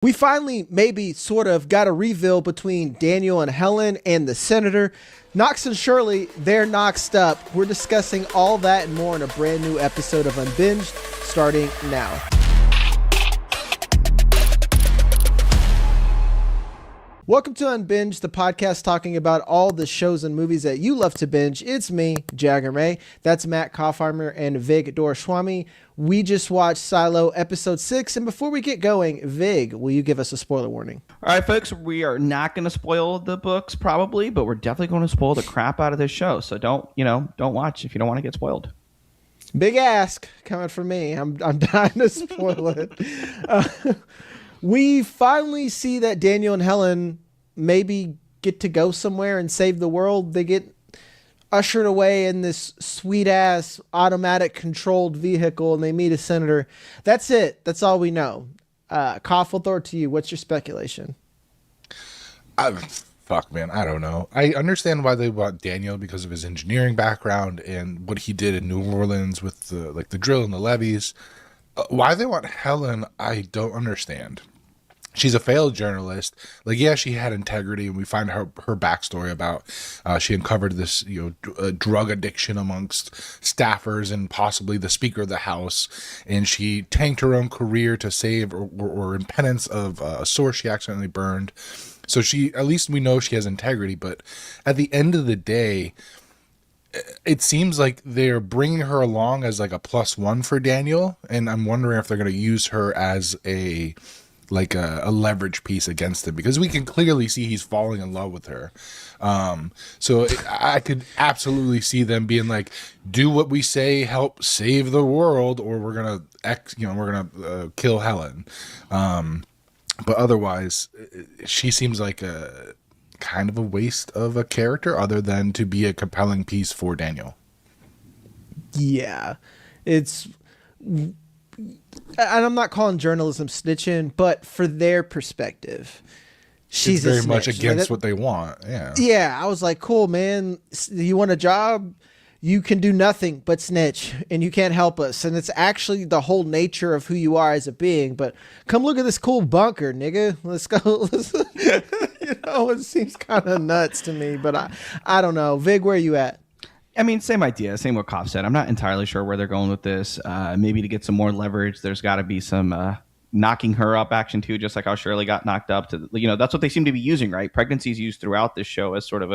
We finally, maybe sort of, got a reveal between Daniel and Helen and the senator. Knox and Shirley, they're knoxed up. We're discussing all that and more in a brand new episode of Unbinged, starting now. Welcome to Unbinged, the podcast talking about all the shows and movies that you love to binge. It's me, Jagger May. That's Matt Kaufheimer and Vig Doraswamy. We just watched Silo episode 6, and before we get going, Vig, will you give us a spoiler warning? All right, folks, we are not going to spoil the books probably, but we're definitely going to spoil the crap out of this show. So don't watch if you don't want to get spoiled. Big ask coming from me. I'm dying to spoil it. We finally see that Daniel and Helen maybe get to go somewhere and save the world. They get ushered away in this sweet-ass automatic controlled vehicle, and they meet a senator. That's it. That's all we know. Koff, we'll throw it to you. What's your speculation? Fuck, man. I don't know. I understand why they want Daniel because of his engineering background and what he did in New Orleans with the drill and the levees. Why they want Helen, I don't understand. She's a failed journalist. Yeah, she had integrity, and we find her backstory about she uncovered this drug addiction amongst staffers and possibly the Speaker of the House, and she tanked her own career to save or in penance of a source she accidentally burned. So she, at least we know she has integrity, but at the end of the day, it seems like they're bringing her along as like a +1 for Daniel, and I'm wondering if they're going to use her as a leverage piece against him, because we can clearly see he's falling in love with her. I could absolutely see them being like, do what we say, help save the world, or we're gonna kill Helen. But otherwise, she seems like a kind of a waste of a character, other than to be a compelling piece for Daniel. Yeah, and I'm not calling journalism snitching, but for their perspective, she's very much against what they want. Yeah. I was like, cool, man. You want a job? You can do nothing but snitch, and you can't help us. And it's actually the whole nature of who you are as a being. But come look at this cool bunker, nigga. Let's go. It seems kind of nuts to me, but I don't know. Vig, where are you at? I mean, same idea, same what Koff said. I'm not entirely sure where they're going with this. Maybe to get some more leverage, there's got to be some knocking her up action too, just like how Shirley got knocked up. That's what they seem to be using, right? Pregnancy is used throughout this show as sort of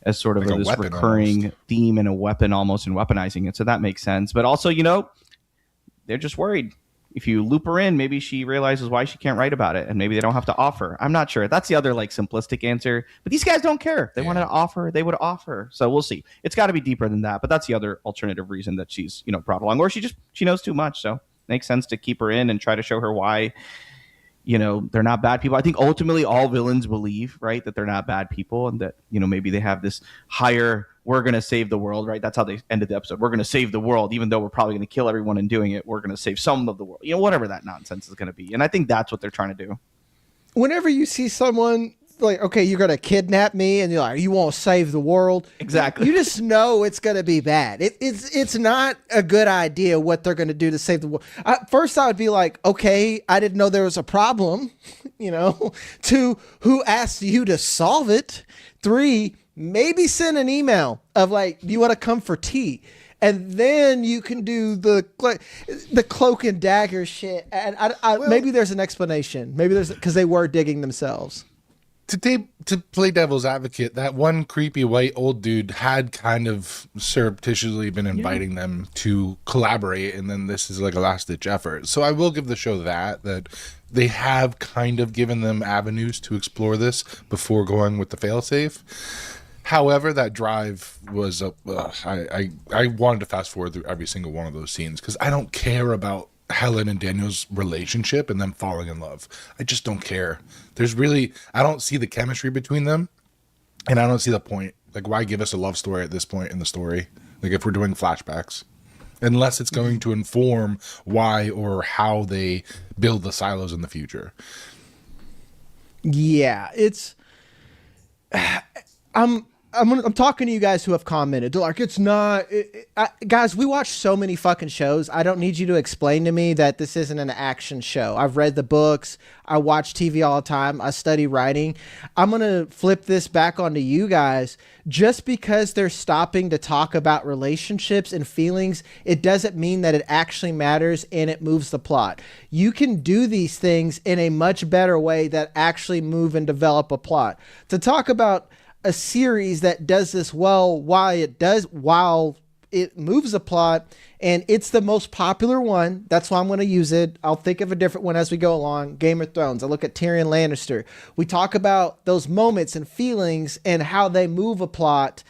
this recurring almost theme and a weapon almost, and weaponizing it. So that makes sense. But also, they're just worried. If you loop her in, maybe she realizes why she can't write about it, and maybe they don't have to offer. I'm not sure. That's the other simplistic answer. But these guys don't care. If they wanted to offer, they would offer. So we'll see. It's got to be deeper than that. But that's the other alternative reason that she's brought along, or she knows too much. So makes sense to keep her in and try to show her why they're not bad people. I think ultimately all villains believe, right, that they're not bad people, and that maybe they have this higher, we're going to save the world, right? That's how they ended the episode. We're going to save the world, even though we're probably going to kill everyone in doing it. We're going to save some of the world, whatever that nonsense is going to be. And I think that's what they're trying to do. Whenever you see someone like, okay, you're going to kidnap me, and you're like, you won't save the world. Exactly. You just know it's going to be bad. It's not a good idea what they're going to do to save the world. First, I would be like, okay, I didn't know there was a problem. 2, who asked you to solve it? 3, maybe send an email of like, do you want to come for tea? And then you can do the cloak and dagger shit. And maybe there's an explanation. Maybe there's, because they were digging themselves. To play devil's advocate, that one creepy white old dude had kind of surreptitiously been inviting them to collaborate, and then this is like a last-ditch effort. So I will give the show that they have kind of given them avenues to explore this before going with the failsafe. However, that drive was I wanted to fast forward through every single one of those scenes, because I don't care about Helen and Daniel's relationship and them falling in love. I just don't care. I don't see the chemistry between them, and I don't see the point. Like, why give us a love story at this point in the story? Like, if we're doing flashbacks, unless it's going to inform why or how they build the silos in the future. Yeah, I'm talking to you guys who have commented. They're like, it's not. Guys, we watch so many fucking shows. I don't need you to explain to me that this isn't an action show. I've read the books. I watch TV all the time. I study writing. I'm going to flip this back onto you guys. Just because they're stopping to talk about relationships and feelings, it doesn't mean that it actually matters and it moves the plot. You can do these things in a much better way that actually move and develop a plot. To talk about a series that does this well while it moves a plot, and it's the most popular one. That's why I'm going to use it. I'll think of a different one as we go along. Game of Thrones. I look at Tyrion Lannister. We talk about those moments and feelings and how they move a plot.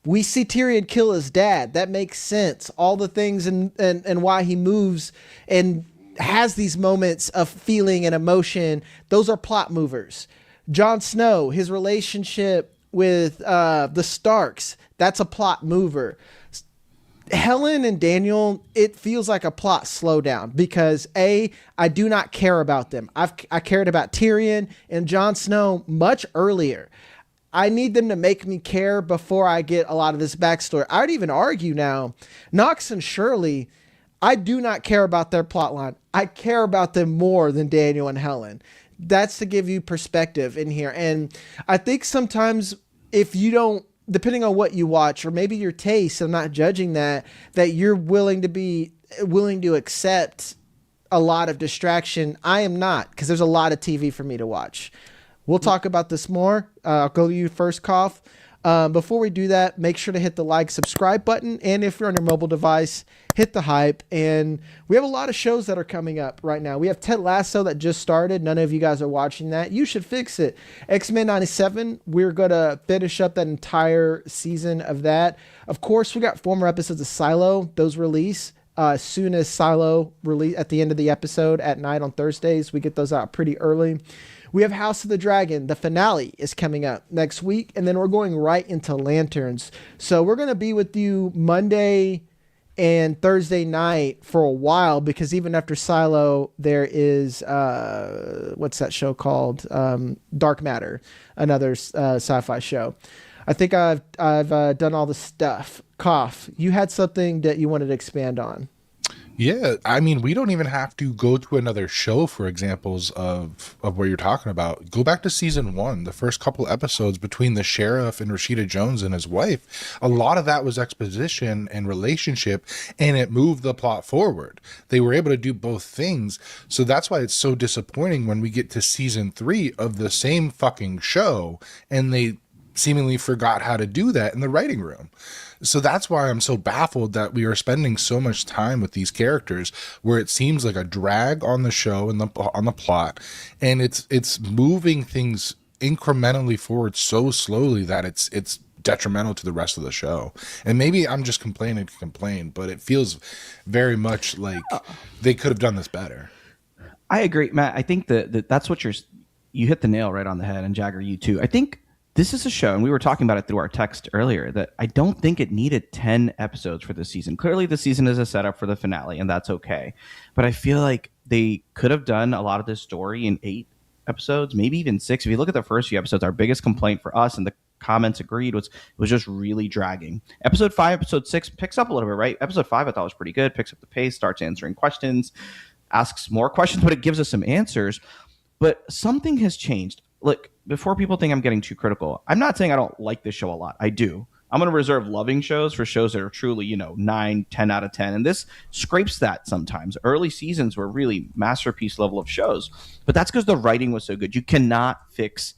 We see Tyrion kill his dad. That makes sense. All the things and why he moves and has these moments of feeling and emotion. Those are plot movers. Jon Snow, his relationship with the Starks, that's a plot mover. Helen and Daniel, it feels like a plot slowdown because I do not care about them. I cared about Tyrion and Jon Snow much earlier. I need them to make me care before I get a lot of this backstory. I'd even argue now, Knox and Shirley, I do not care about their plotline. I care about them more than Daniel and Helen. That's to give you perspective in here. And I think sometimes if you don't, depending on what you watch or maybe your taste, I'm not judging that you're willing to accept a lot of distraction. I am not, because there's a lot of TV for me to watch. We'll talk about this more. I'll go to you first, Koff. Before we do that, make sure to hit the like, subscribe button. And if you're on your mobile device, hit the hype. And we have a lot of shows that are coming up right now. We have Ted Lasso that just started. None of you guys are watching that. You should fix it. X-Men 97, we're going to finish up that entire season of that. Of course, we got former episodes of Silo. Those release as soon as Silo release at the end of the episode at night on Thursdays. We get those out pretty early. We have House of the Dragon. The finale is coming up next week, and then we're going right into Lanterns. So we're going to be with you Monday and Thursday night for a while, because even after Silo, there is, what's that show called? Dark Matter, another sci-fi show. I think I've done all the stuff. Koff, you had something that you wanted to expand on. Yeah, I mean, we don't even have to go to another show for examples of what you're talking about. Go back to season 1, the first couple episodes between the sheriff and Rashida Jones and his wife. A lot of that was exposition and relationship, and it moved the plot forward. They were able to do both things, so that's why it's so disappointing when we get to season 3 of the same fucking show, and they seemingly forgot how to do that in the writing room. So that's why I'm so baffled that we are spending so much time with these characters where it seems like a drag on the show and on the plot, and it's moving things incrementally forward so slowly that it's detrimental to the rest of the show. And maybe I'm just complaining to complain, but it feels very much like they could have done this better. I agree, Matt. I think that's what you hit the nail right on the head, and Jagger, you too. I think this is a show, and we were talking about it through our text earlier, that I don't think it needed 10 episodes for the season. Clearly, the season is a setup for the finale, and that's okay. But I feel like they could have done a lot of this story in 8 episodes, maybe even 6. If you look at the first few episodes, our biggest complaint for us, and the comments agreed, was just really dragging. Episode 5, episode 6 picks up a little bit, right? Episode 5 I thought was pretty good, picks up the pace, starts answering questions, asks more questions, but it gives us some answers. But something has changed. Look, before people think I'm getting too critical, I'm not saying I don't like this show a lot. I do. I'm going to reserve loving shows for shows that are truly, 9, 10 out of 10. And this scrapes that sometimes. Early seasons were really masterpiece level of shows. But that's because the writing was so good. You cannot fix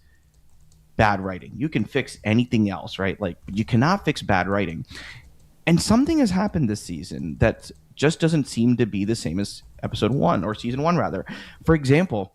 bad writing. You can fix anything else, right? Like, you cannot fix bad writing. And something has happened this season that just doesn't seem to be the same as episode 1, or season 1 rather. For example,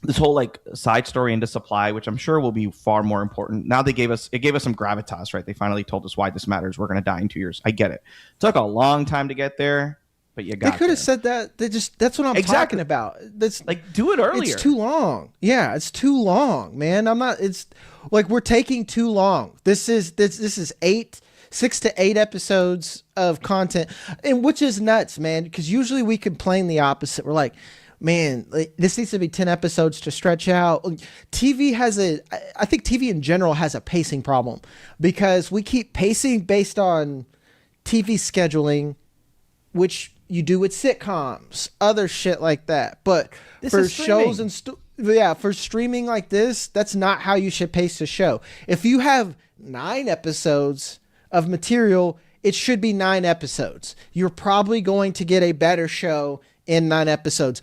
this whole side story into supply, which I'm sure will be far more important. Now it gave us some gravitas, right? They finally told us why this matters. We're going to die in 2 years. I get it. Took a long time to get there, but you got. They could have said that. That's what I'm talking about. That's do it earlier. It's too long. Yeah, it's too long, man. It's like we're taking too long. This is 6 to 8 episodes of content, and which is nuts, man. Because usually we complain the opposite. We're like, man, like, this needs to be 10 episodes to stretch out. I think TV in general has a pacing problem because we keep pacing based on TV scheduling, which you do with sitcoms, other shit like that. But for shows and for streaming like this, that's not how you should pace a show. If you have 9 episodes of material, it should be 9 episodes. You're probably going to get a better show in 9 episodes.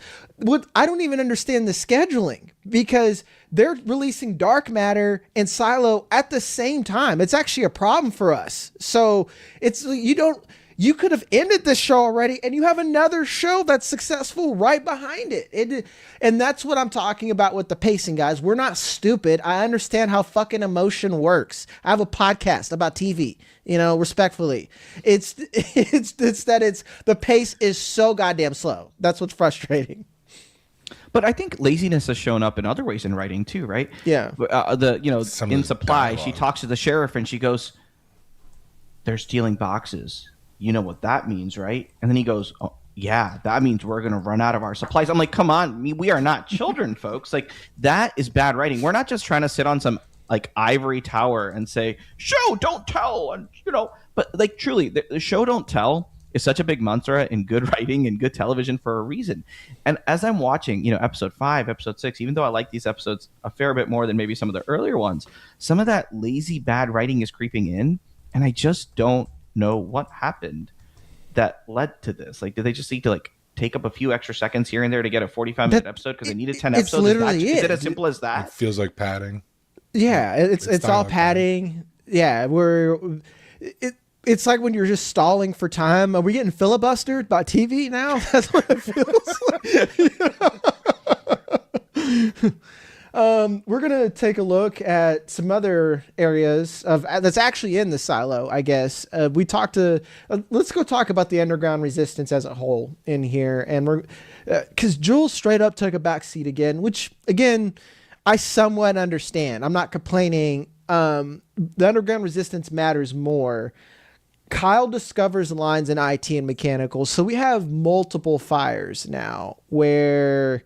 I don't even understand the scheduling because they're releasing Dark Matter and Silo at the same time. It's actually a problem for us. So you could have ended this show already and you have another show that's successful right behind it. And that's what I'm talking about with the pacing, guys. We're not stupid. I understand how fucking emotion works. I have a podcast about TV, respectfully. It's the pace is so goddamn slow. That's what's frustrating. But I think laziness has shown up in other ways in writing too, right? Yeah. In Supply, she talks to the sheriff and she goes, "They're stealing boxes. You know what that means, right?" And then he goes, "Oh, yeah, that means we're going to run out of our supplies." I'm like, come on, we are not children, folks. Like, that is bad writing. We're not just trying to sit on some like ivory tower and say, show, don't tell. And, but like truly, the show don't tell is such a big mantra in good writing and good television for a reason. And as I'm watching, episode 5, episode 6, even though I like these episodes a fair bit more than maybe some of the earlier ones, some of that lazy, bad writing is creeping in. And I just don't know what happened that led to this. Like, did they just need to take up a few extra seconds here and there to get a 45-minute episode because they needed 10 episodes? Literally is it as simple as that? It feels like padding. Yeah, it's all padding. Yeah, it's like when you're just stalling for time. Are we getting filibustered by TV now? That's what it feels like. We're going to take a look at some other areas that's actually in the silo, I guess. Let's go talk about the underground resistance as a whole in here. And because Jules straight up took a back seat again, which again, I somewhat understand. I'm not complaining. The underground resistance matters more. Kyle discovers lines in IT and mechanical. So we have multiple fires now where,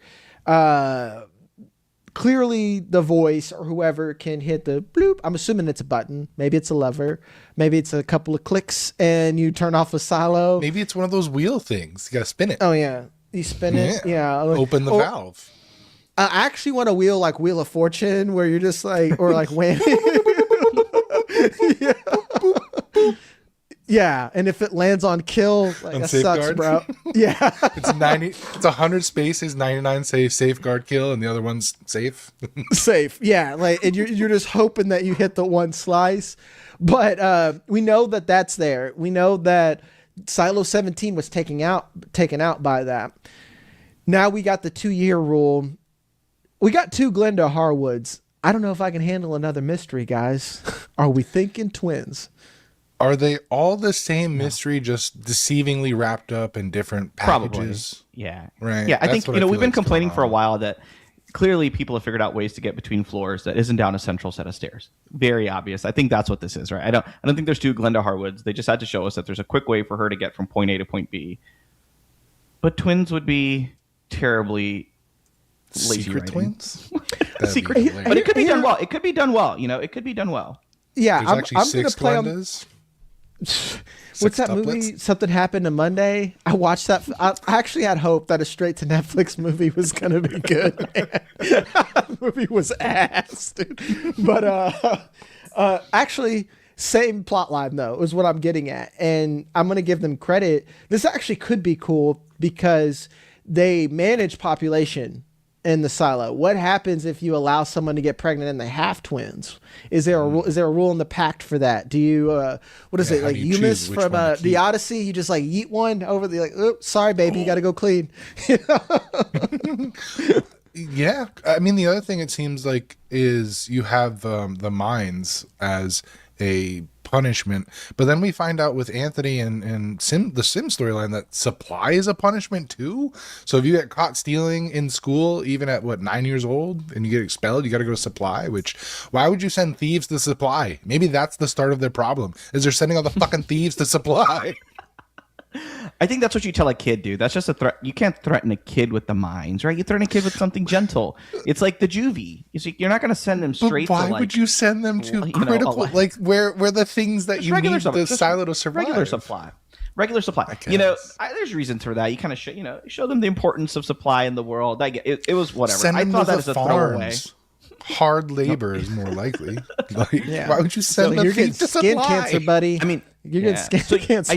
clearly the voice or whoever can hit the bloop. I'm assuming it's a button. Maybe it's a lever. Maybe it's a couple of clicks and you turn off a silo. Maybe it's one of those wheel things. You got to spin it. Oh, yeah. You spin it. Yeah. Open the valve. I actually want a wheel like Wheel of Fortune where you're just like, or like whammy. Yeah. Yeah, and if it lands on kill, that sucks, bro. Yeah. It's 100 spaces, 99 say safeguard kill, and the other one's safe. Safe, yeah. And you're just hoping that you hit the one slice. But we know that that's there. We know that Silo 17 was taken out by that. Now we got the 2-year rule. We got 2 Glenda Harwoods. I don't know if I can handle another mystery, guys. Are we thinking twins? Are they all the same mystery, just deceivingly wrapped up in different packages? Probably. Yeah. Right. Yeah, I think, we've been complaining for a while that clearly people have figured out ways to get between floors that isn't down a central set of stairs. Very obvious. I think that's what this is, right? I don't think there's 2 Glenda Harwoods. They just had to show us that there's a quick way for her to get from point A to point B. But twins would be terribly lazy Secret writing. Twins? Secret. But it could be done well. It could be done well. It could be done well. Yeah, There's actually I'm 6 gonna play Glendas. What's that movie? Something Happened on Monday. I watched that. I actually had hope that a straight to Netflix movie was gonna be good. The movie was ass, dude. But actually, same plot line though is what I'm getting at, and I'm gonna give them credit. This actually could be cool because they manage population in the silo. What happens if you allow someone to get pregnant and they have twins? Is there a rule? Is there a rule in the pact for that? Do you what is it like Eumus from the Odyssey? You just like yeet one over the oops, sorry baby, you got to go clean. Yeah, I mean the other thing it seems like is you have the mines as a punishment, but then we find out with Anthony and the Sim storyline that supply is a punishment too. So if you get caught stealing in school, even at 9 years old, and you get expelled, you got to go to supply. Which, why would you send thieves to supply? Maybe that's the start of their problem. Is they're sending all the fucking thieves to supply. I think that's what you tell a kid, dude. That's just a threat. You can't threaten a kid with the mines, right? You threaten a kid with something gentle. It's like the juvie. You're not going to send them straight but why to, like, would you send them to critical, like where the things that you need the silo to survive? Regular supply. There's reasons for that. You kind of show them the importance of supply in the world. It was whatever. Send I them thought to that the as a throwaway. farms. Hard labor is more likely. Like, why would you send them you're getting to skin supply? cancer, buddy? I mean, you're getting skin cancer.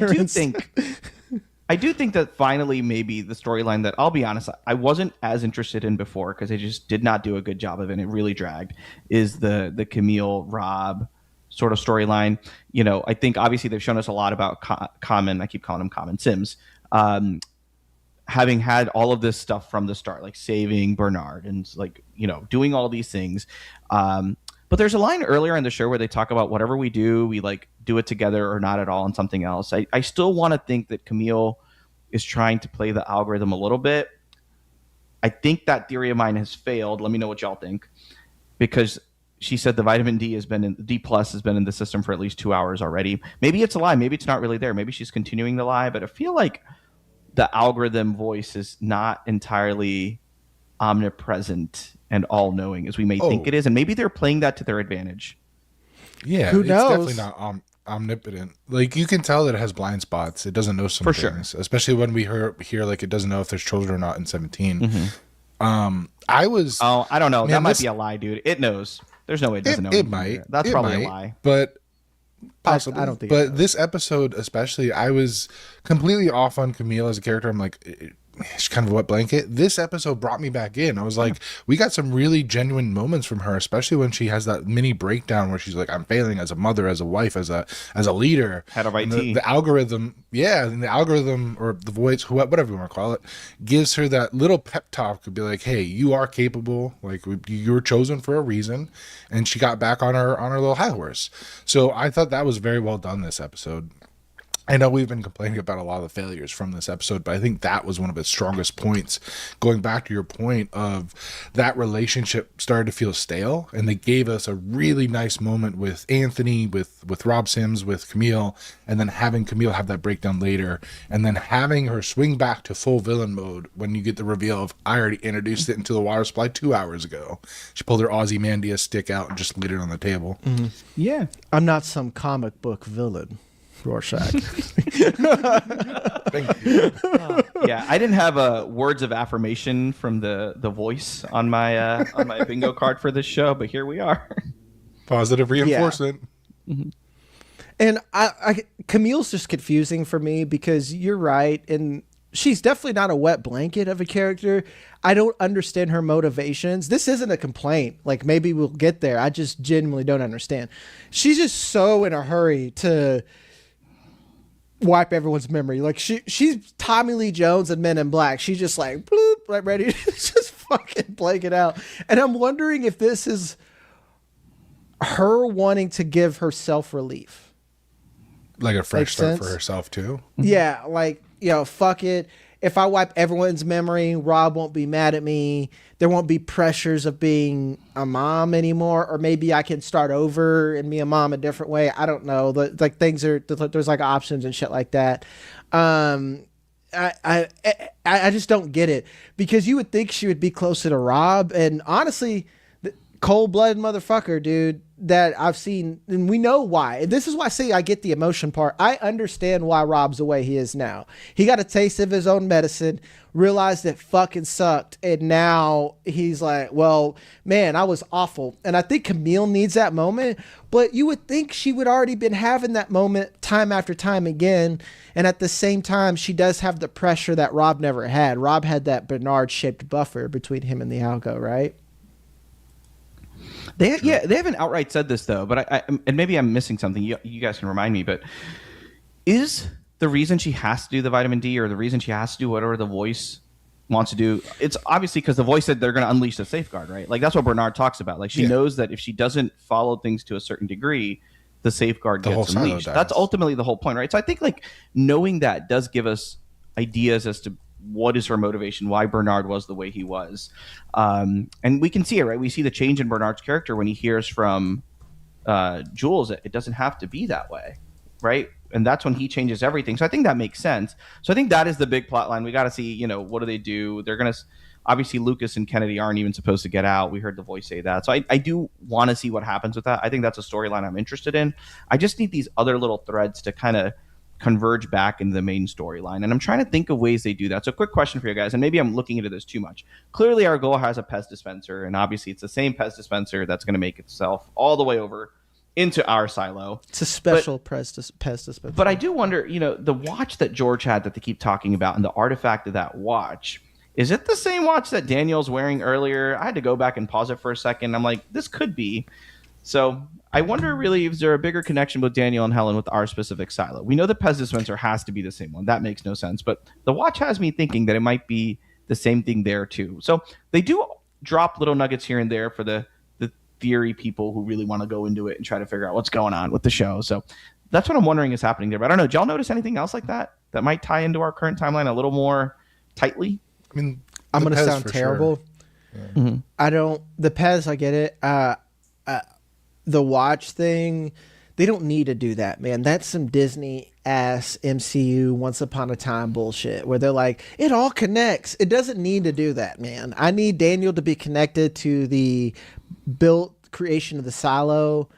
I do think that finally maybe the storyline that, I'll be honest, I wasn't as interested in before because they just did not do a good job of it. It really dragged, is the Camille Rob sort of storyline. I think obviously they've shown us a lot about Common. I keep calling him Common Sims. Having had all of this stuff from the start, like saving Bernard and doing all these things. But there's a line earlier in the show where they talk about whatever we do, we do it together or not at all on something else. I still want to think that Camille is trying to play the algorithm a little bit. I think that theory of mine has failed. Let me know what y'all think, because she said the vitamin D has been in the system for at least 2 hours already. Maybe it's a lie. Maybe it's not really there. Maybe she's continuing the lie, but I feel like the algorithm voice is not entirely omnipresent and all-knowing as we may think it is, and maybe they're playing that to their advantage. Yeah, who knows? It's definitely not omnipotent. Like, you can tell that it has blind spots. It doesn't know some things, especially when we hear like it doesn't know if there's children or not in 17. Mm-hmm. I don't know. That might be a lie, dude. It knows. There's no way it doesn't know. It might. That's probably a lie. But possibly. I don't think. But this episode, especially, I was completely off on Camille as a character. I'm like, she's kind of a wet blanket. This episode brought me back in. I was like, we got some really genuine moments from her, especially when she has that mini breakdown where she's like, I'm failing as a mother, as a wife, as a leader. Head of IT. The algorithm, and the algorithm, or the voice, whatever you want to call it, gives her that little pep talk to be like, hey, you are capable. Like, you were chosen for a reason. And she got back on her little high horse. So I thought that was very well done this episode. I know we've been complaining about a lot of the failures from this episode, but I think that was one of its strongest points. Going back to your point of that relationship started to feel stale, and they gave us a really nice moment with Anthony, with Rob Sims, with Camille, and then having Camille have that breakdown later, and then having her swing back to full villain mode when you get the reveal of, I already introduced it into the water supply 2 hours ago. She pulled her Ozymandias stick out and just laid it on the table. Mm-hmm. Yeah. I'm not some comic book villain. Rorschach. Thank you. Yeah, I didn't have words of affirmation from the voice on my bingo card for this show, but here we are. Positive reinforcement. Yeah. Mm-hmm. And Camille's just confusing for me because you're right, and she's definitely not a wet blanket of a character. I don't understand her motivations. This isn't a complaint. Like, maybe we'll get there. I just genuinely don't understand. She's just so in a hurry to wipe everyone's memory. Like, she's Tommy Lee Jones and Men in Black. She's just like, bloop, like ready to just fucking blank it out. And I'm wondering if this is her wanting to give herself relief. Like a fresh start for herself too. Yeah, like, fuck it. If I wipe everyone's memory, Rob won't be mad at me. There won't be pressures of being a mom anymore, or maybe I can start over and be a mom a different way. I don't know. Like, things are, there's like options and shit like that. I just don't get it, because you would think she would be closer to Rob, and honestly, cold-blooded motherfucker, dude, that I've seen, and we know why. This is why I get the emotion part. I understand why Rob's the way he is now. He got a taste of his own medicine, realized it fucking sucked, and now he's like, well, man, I was awful. And I think Camille needs that moment, but you would think she would already been having that moment time after time again, and at the same time, she does have the pressure that Rob never had. Rob had that Bernard-shaped buffer between him and the algo, right? They haven't outright said this though, but I and maybe I'm missing something. You guys can remind me, but is the reason she has to do the vitamin D, or the reason she has to do whatever the voice wants to do, it's obviously because the voice said they're going to unleash the safeguard, right? Like, that's what Bernard talks about. Like, she knows that if she doesn't follow things to a certain degree, the safeguard gets unleashed. That's ultimately the whole point, right? So I think, like, knowing that does give us ideas as to what is her motivation, why Bernard was the way he was. And we can see it, right? We see the change in Bernard's character when he hears from Jules. It doesn't have to be that way, right? and that's when he changes everything. So I think that makes sense. So I think that is the big plot line. We got to see, what do they do? They're going to, obviously Lucas and Kennedy aren't even supposed to get out. We heard the voice say that. So I do want to see what happens with that. I think that's a storyline I'm interested in. I just need these other little threads to kind of converge back into the main storyline. And I'm trying to think of ways they do that. So quick question for you guys, and maybe I'm looking into this too much. Clearly our goal has a Pez dispenser, and obviously it's the same Pez dispenser that's going to make itself all the way over into our silo. It's a special Pez dispenser. But I do wonder, the watch that George had that they keep talking about and the artifact of that watch, is it the same watch that Daniel's wearing earlier? I had to go back and pause it for a second. I'm like, this could be. So I wonder really, is there a bigger connection with Daniel and Helen with our specific silo? We know the Pez dispenser has to be the same one. That makes no sense. But the watch has me thinking that it might be the same thing there too. So they do drop little nuggets here and there for the theory people who really want to go into it and try to figure out what's going on with the show. So that's what I'm wondering is happening there. But I don't know. Did y'all notice anything else like that might tie into our current timeline a little more tightly? I mean, I'm going to Pez sound terrible. Sure. Yeah. Mm-hmm. The Pez, I get it. The watch thing, they don't need to do that, man. That's some Disney ass MCU Once Upon a Time bullshit where they're like, it all connects. It doesn't need to do that, man. I need Daniel to be connected to the built creation of the silo.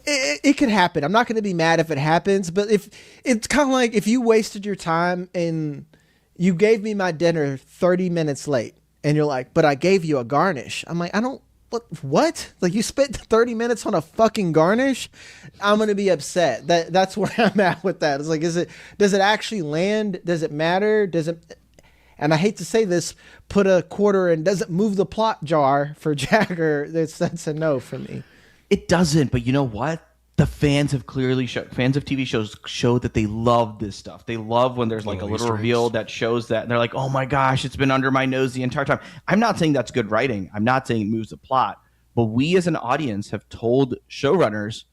It could happen. I'm not going to be mad if it happens, but if it's kind of like if you wasted your time and you gave me my dinner 30 minutes late and you're like, but I gave you a garnish. I'm like, what? Like you spent 30 minutes on a fucking garnish? I'm going to be upset. That's where I'm at with that. It's like, does it actually land? Does it matter? And I hate to say this, put a quarter in, does it move the plot jar for Jagger? That's a no for me. It doesn't, but you know what? The fans have clearly fans of TV shows show that they love this stuff. They love when there's like a little reveal that shows that, and they're like, oh my gosh, it's been under my nose the entire time. I'm not saying that's good writing. I'm not saying it moves the plot, but we as an audience have told showrunners,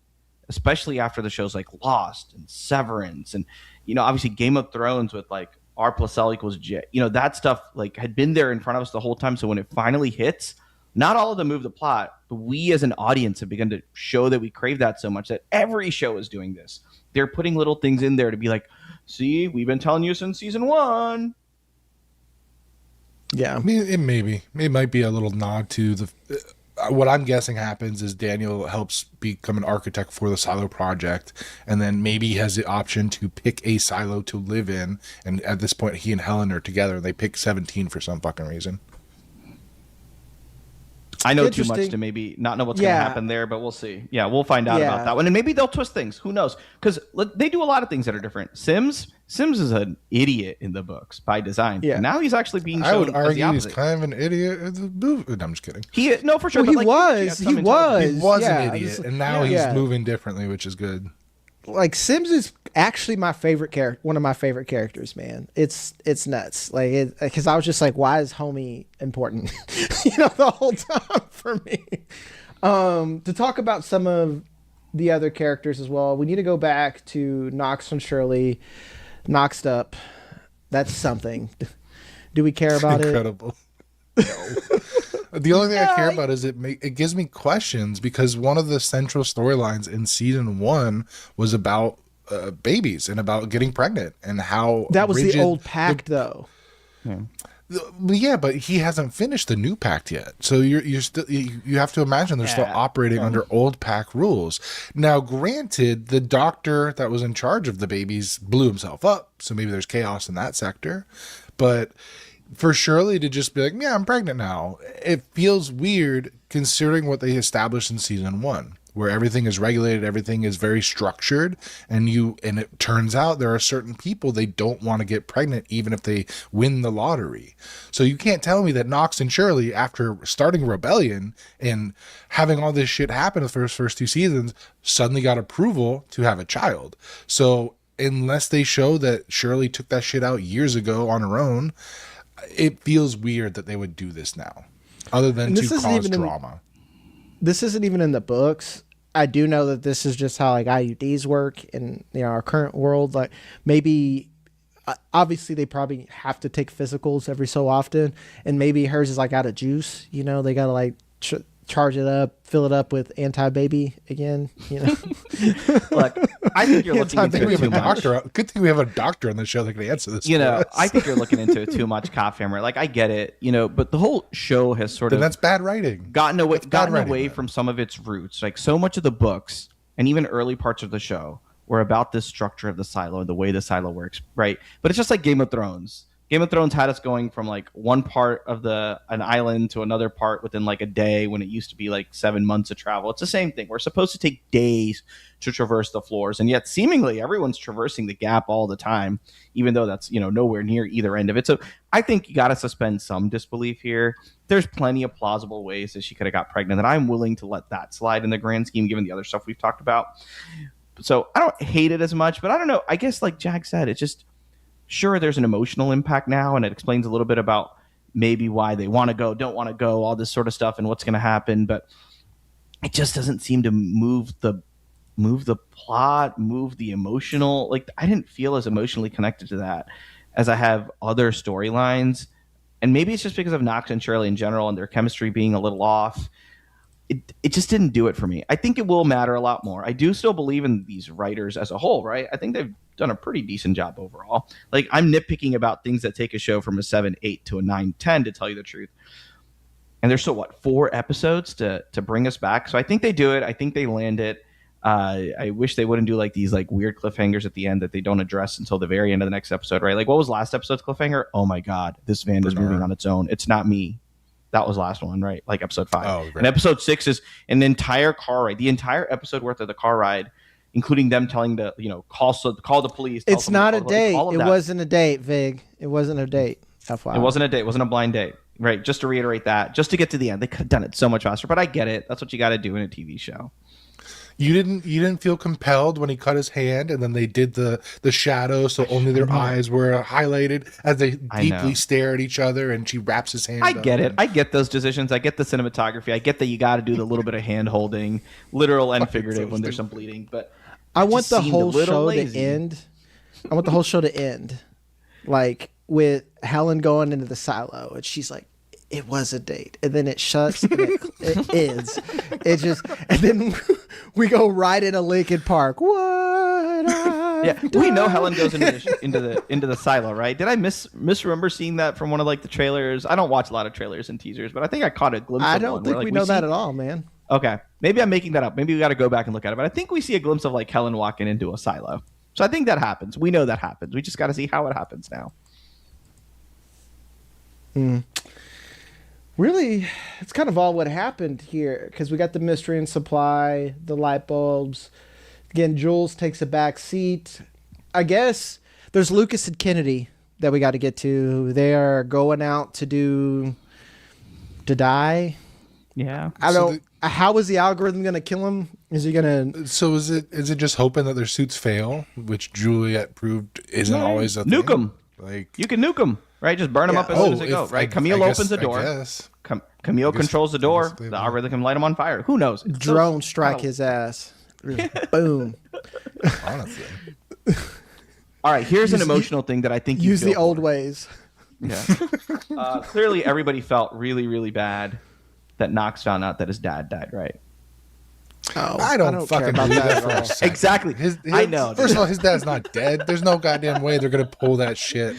especially after the shows like Lost and Severance and, obviously Game of Thrones with like R plus L equals J, that stuff like had been there in front of us the whole time. So when it finally hits, not all of them move the plot, but we as an audience have begun to show that we crave that so much that every show is doing this. They're putting little things in there to be like, see, we've been telling you since season 1. Yeah. I mean, it might be a little nod to the... what I'm guessing happens is Daniel helps become an architect for the silo project, and then maybe he has the option to pick a silo to live in, and at this point he and Helen are together, and they pick 17 for some fucking reason. I know too much to maybe not know what's going to happen there, but we'll see. Yeah, we'll find out about that one. And maybe they'll twist things. Who knows? Because they do a lot of things that are different. Sims is an idiot in the books by design. Yeah. And now he's actually being shown I would argue as he's kind of an idiot in the movie. No, I'm just kidding. No, for sure. Well, but he was an idiot, and now he's moving differently, which is good. Like Sims is actually my favorite character, one of my favorite characters, man. It's nuts. Like, because I was just like, why is homie important? The whole time for me. To talk about some of the other characters as well, we need to go back to Knox and Shirley. Knoxed up. That's something. Do we care about Incredible. No. The only thing I care about is it gives me questions, because one of the central storylines in season 1 was about babies and about getting pregnant and how that was the old pact, though. Yeah, but he hasn't finished the new pact yet, so you have to imagine they're still operating under old pact rules. Now, granted, the doctor that was in charge of the babies blew himself up, so maybe there's chaos in that sector, but for Shirley to just be like, yeah, I'm pregnant now, it feels weird considering what they established in season 1, where everything is regulated, everything is very structured, and it turns out there are certain people they don't want to get pregnant even if they win the lottery. So you can't tell me that Knox and Shirley, after starting a rebellion and having all this shit happen in the first 2 seasons, suddenly got approval to have a child. So unless they show that Shirley took that shit out years ago on her own, it feels weird that they would do this now, other than to cause drama. This isn't even in the books. I do know that this is just how like IUDs work in our current world. Like maybe, obviously they probably have to take physicals every so often, and maybe hers is like out of juice. They gotta like charge it up, fill it up with anti-baby again. You know, Look, I think you're looking into we it have a too much. doctor. Good thing we have a doctor on the show that can answer this. You for know, us. I think you're looking into it too much, Cop Hammer. Like, I get it, you know, but the whole show has sort then of that's bad writing. gotten away writing, from some of its roots. Like, so much of the books and even early parts of the show were about this structure of the silo and the way the silo works, right? But it's just like Game of Thrones. Game of Thrones had us going from like one part of an island to another part within like a day when it used to be like 7 months of travel. It's the same thing. We're supposed to take days to traverse the floors, and yet seemingly everyone's traversing the gap all the time, even though that's, you know, nowhere near either end of it. So I think you got to suspend some disbelief here. There's plenty of plausible ways that she could have got pregnant, and I'm willing to let that slide in the grand scheme given the other stuff we've talked about. So I don't hate it as much, but I don't know. I guess like Jack said, it's just, sure, there's an emotional impact now, and it explains a little bit about maybe why they want to go, don't want to go, all this sort of stuff, and what's going to happen. But it just doesn't seem to move the plot, move the emotional. Like, I didn't feel as emotionally connected to that as I have other storylines. And maybe it's just because of Knox and Shirley in general and their chemistry being a little off. It just didn't do it for me. I think it will matter a lot more. I do still believe in these writers as a whole, right? I think they've done a pretty decent job overall. Like, I'm nitpicking about things that take a show from a 7-8 to a 9-10, to tell you the truth. And there's still, 4 episodes to bring us back. So I think they do it. I think they land it. I wish they wouldn't do like these like weird cliffhangers at the end that they don't address until the very end of the next episode, right? Like, what was last episode's cliffhanger? Oh my God, this van is moving on its own. It's not me. That was last one, right? Like episode 5. Oh, right. And episode 6 is an entire car ride. The entire episode worth of the car ride, including them telling the, you know, call the police. it's not a date. It wasn't a date, Vig. It wasn't a date. FYI. It wasn't a date. It wasn't a blind date. Right. Just to reiterate that, just to get to the end. They could have done it so much faster, but I get it. That's what you got to do in a TV show. You didn't feel compelled when he cut his hand and then they did the shadow so only their eyes were highlighted as they deeply stare at each other and she wraps his hand I up. get it. I get those decisions. I get the cinematography. I get that you got to do the little bit of hand holding, literal and figurative, when there's some bleeding. But I want the whole show lazy. to end. I want the whole show to end like with Helen going into the silo and she's like, it was a date, and then it shuts and it ends. It just, and then we go right into Lincoln Park. We know Helen goes into the silo, right? Did I misremember seeing that from one of like the trailers? I don't watch a lot of trailers and teasers, but I think I caught a glimpse. I of don't one think where, we know that at all, man. Okay, maybe I'm making that up. Maybe we got to go back and look at it. But I think we see a glimpse of like Helen walking into a silo. So I think that happens. We know that happens. We just got to see how it happens now. Really, it's kind of all what happened here because we got the mystery and supply, the light bulbs. Again, Jules takes a back seat. I guess there's Lucas and Kennedy that we got to get to. They are going out to die. Yeah. How is the algorithm going to kill him? Is he going to? So is it just hoping that their suits fail, which Juliet proved isn't always a thing? Nuke them. Like, you can nuke them. Right, just burn them up as soon as they go. Right, Camille opens the door. Camille controls the door. The algorithm can light them on fire. Who knows? Drone strike his ass. Boom. Honestly. All right, here's an emotional thing that I think you use the old ways. Yeah. Clearly, everybody felt really, really bad that Knox found out that his dad died. Right. Oh, I don't fucking care about believe that that at all. for a second. Exactly. I know. First of all, his dad's not dead. There's no goddamn way they're gonna pull that shit.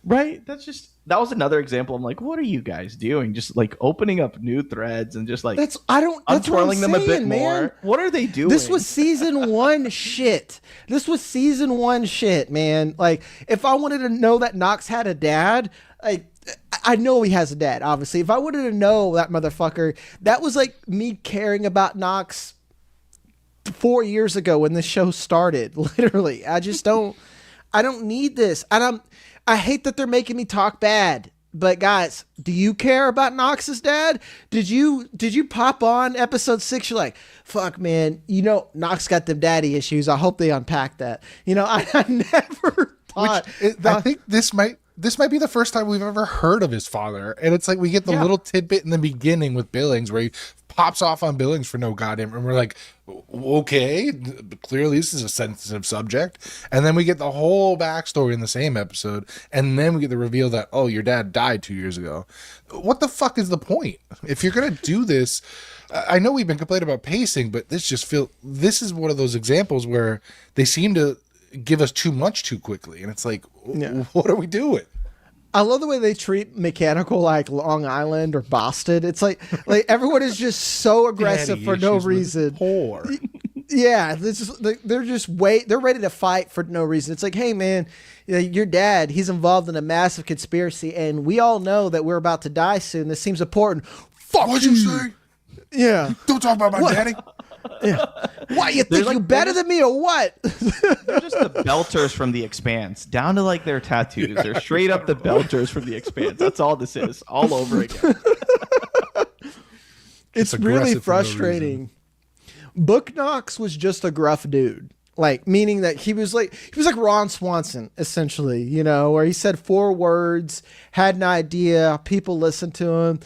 Right. That was another example. I'm like, what are you guys doing? Just like opening up new threads and just like untwirling them a bit more. What are they doing? This was season 1 shit. This was season 1 shit, man. Like, if I wanted to know that Knox had a dad, I know he has a dad, obviously. If I wanted to know that motherfucker, that was like me caring about Knox 4 years ago when this show started. Literally. I don't need this. And I hate that they're making me talk bad. But guys, do you care about Knox's dad? Did you pop on episode 6? You're like, fuck, man. You know, Knox got them daddy issues. I hope they unpack that. You know, I never thought. I think this might this might be the first time we've ever heard of his father. And it's like we get the little tidbit in the beginning with Billings where he pops off on Billings for no goddamn, and we're like, okay, clearly this is a sensitive subject. And then we get the whole backstory in the same episode, and then we get the reveal that, oh, your dad died 2 years ago. What the fuck is the point? If you're gonna do this, I know we've been complaining about pacing, but this is one of those examples where they seem to give us too much too quickly, and it's like, what are we doing? I love the way they treat Mechanical like Long Island or Boston. It's like everyone is just so aggressive for no reason. Poor. Yeah, they're ready to fight for no reason. It's like, hey man, your dad, he's involved in a massive conspiracy, and we all know that we're about to die soon. This seems important. Fuck What'd you say? Yeah. Don't talk about my daddy. Yeah. Why, you think you better than me or what? They're just the belters from The Expanse, down to like their tattoos. They're straight up the belters from The Expanse. That's all this is, all over again. It's really frustrating. Book Knox was just a gruff dude. Like, meaning that he was like Ron Swanson, essentially, where he said 4 words, had an idea, people listened to him.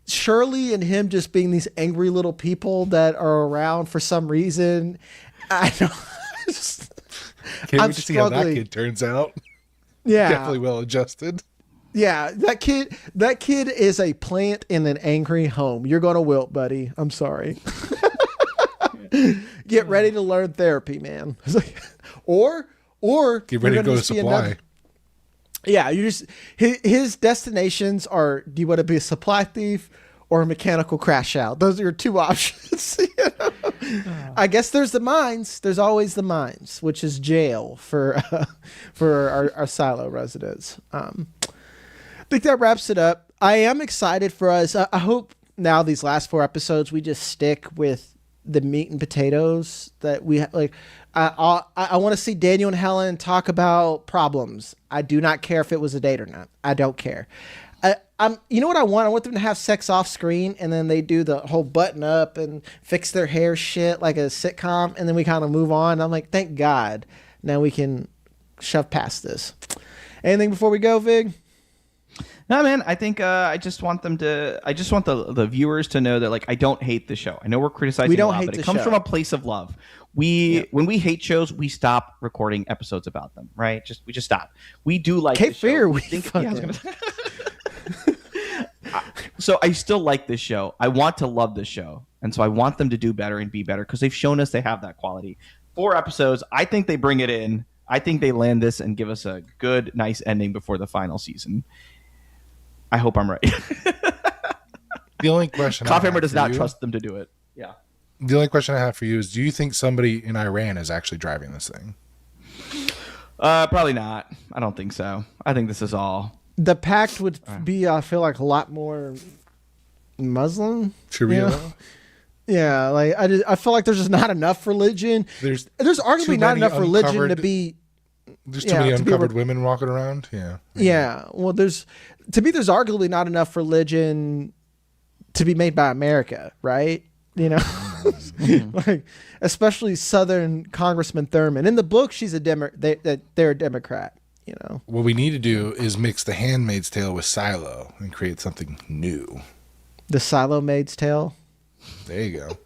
Shirley and him just being these angry little people that are around for some reason. I don't. Can't wait to see how that kid turns out. Yeah, definitely well adjusted. Yeah, that kid is a plant in an angry home. You're gonna wilt, buddy. I'm sorry. Get ready to learn therapy, man. or get ready to go to supply. Yeah, you just his destinations are: do you want to be a supply thief or a mechanical crash out? Those are your 2 options. I guess there's the mines. There's always the mines, which is jail for our silo residents. I think that wraps it up. I am excited for us. I hope now these last 4 episodes we just stick with the meat and potatoes that we like. I want to see Daniel and Helen talk about problems. I do not care if it was a date or not. I don't care. You know what I want? I want them to have sex off screen, and then they do the whole button up and fix their hair shit like a sitcom, and then we kind of move on. I'm like, thank God. Now we can shove past this. Anything before we go, Vig? No, man, I think I just want the viewers to know that, like, I don't hate the show. I know we're criticizing a lot, but it comes from a place of love. When we hate shows, we stop recording episodes about them, right? We just stop. We do like Cape Fear. So I still like this show. I want to love this show, and so I want them to do better and be better because they've shown us they have that quality. 4 episodes, I think they bring it in. I think they land this and give us a good, nice ending before the final season. I hope I'm right. The only question Coffhammer does not trust them to do it. Yeah. The only question I have for you is, do you think somebody in Iran is actually driving this thing? Probably not. I don't think so. I think this is all. The pact would be, I feel like, a lot more Muslim. Sharia? Yeah, like I feel like there's just not enough religion. There's arguably not enough religion to be. There's too many uncovered women walking around. Yeah. Yeah. Well, there's arguably not enough religion to be made by America, right? Like, especially Southern Congressman Thurman. In the book, she's they're a Democrat. What we need to do is mix The Handmaid's Tale with Silo and create something new. The Silo Maid's Tale. There you go.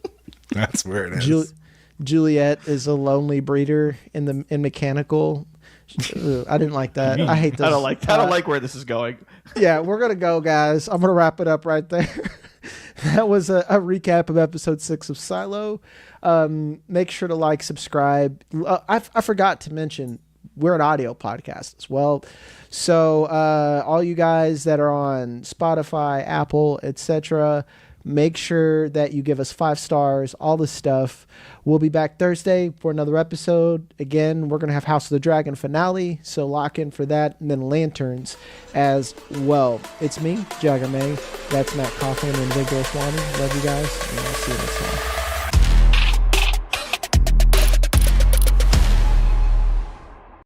That's where it is. Juliet is a lonely breeder in Mechanical. I didn't like that. I hate this. I don't like where this is going. Yeah, we're gonna go, guys. I'm gonna wrap it up right there. That was a recap of episode 6 of Silo. Make sure to like, subscribe. I forgot to mention, we're an audio podcast as well. So all you guys that are on Spotify, Apple, etc., make sure that you give us 5 stars, all this stuff. We'll be back Thursday for another episode. Again, we're going to have House of the Dragon finale, so lock in for that, and then Lanterns as well. It's me, Jagger May. That's Matt Coughlin and Victor Swanee. Love you guys, and I'll see you next time.